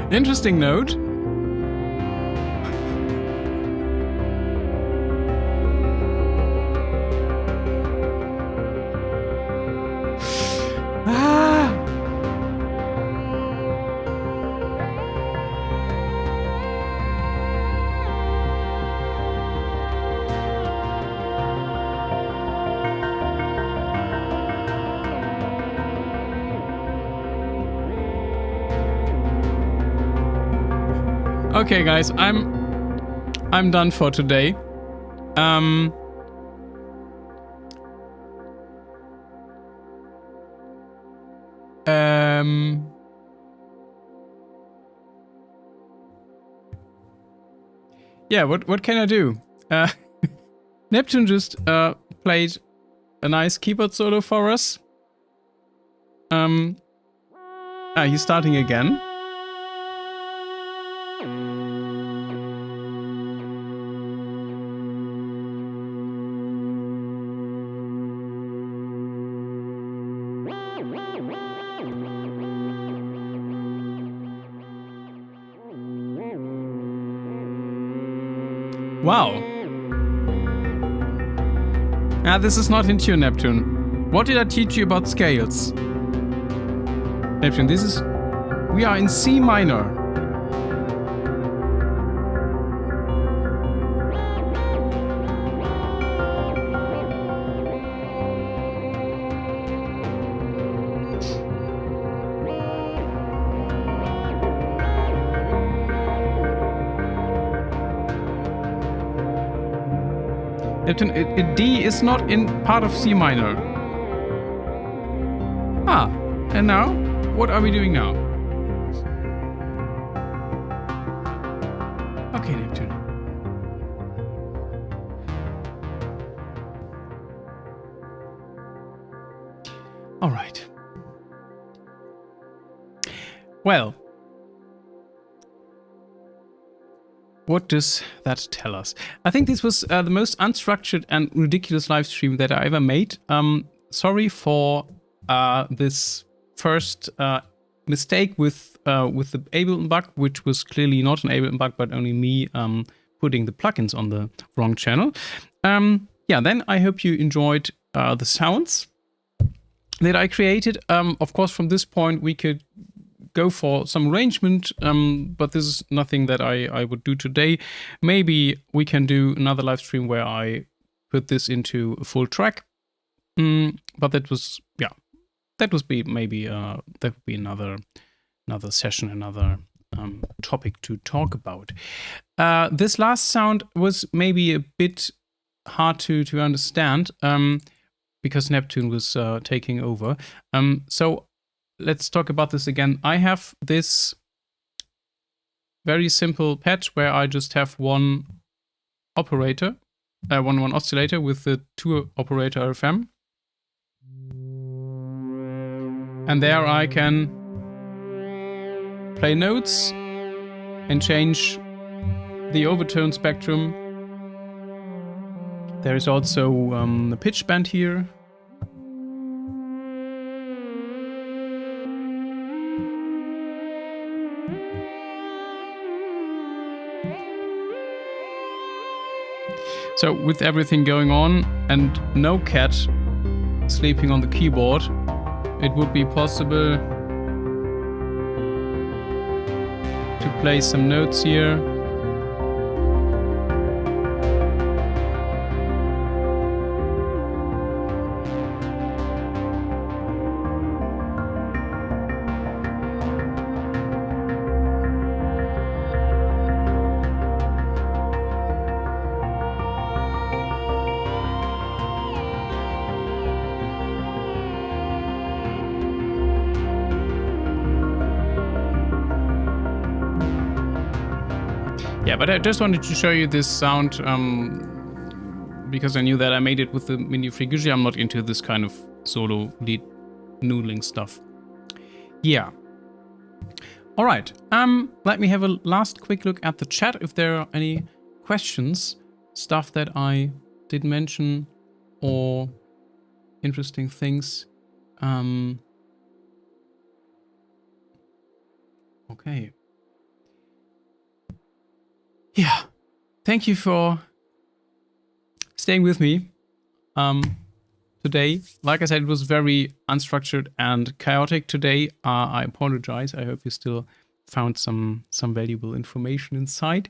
[SPEAKER 1] Interesting note. Okay, guys, I'm done for today. Yeah, what can I do? Neptune just played a nice keyboard solo for us. He's starting again. Wow. This is not in tune, Neptune. What did I teach you about scales? Neptune, we are in C minor. Neptune, D is not in part of C minor. And now? What are we doing now? Okay, Neptune. All right. Well, what does that tell us? I think this was the most unstructured and ridiculous live stream that I ever made. Sorry for this first mistake with the Ableton bug, which was clearly not an Ableton bug, but only me putting the plugins on the wrong channel. Yeah, then I hope you enjoyed the sounds that I created. Of course, from this point, we could go for some arrangement, but this is nothing that I would do today. Maybe we can do another live stream where I put this into a full track. But that was, yeah, that would be maybe that would be another session, another topic to talk about. This last sound was maybe a bit hard to understand because Neptune was taking over. So let's talk about this again. I have this very simple patch where I just have one operator, one oscillator with the 2 operator RFM. And there I can play notes and change the overtone spectrum. There is also a pitch bend here. So with everything going on and no cat sleeping on the keyboard, it would be possible to play some notes here. Yeah, but I just wanted to show you this sound because I knew that I made it with the Minifreak. Usually I'm not into this kind of solo lead noodling stuff. Yeah. All right. Let me have a last quick look at the chat if there are any questions, stuff that I did mention, or interesting things. Okay. Yeah, thank you for staying with me today. Like I said, it was very unstructured and chaotic today. I apologize. I hope you still found some valuable information inside.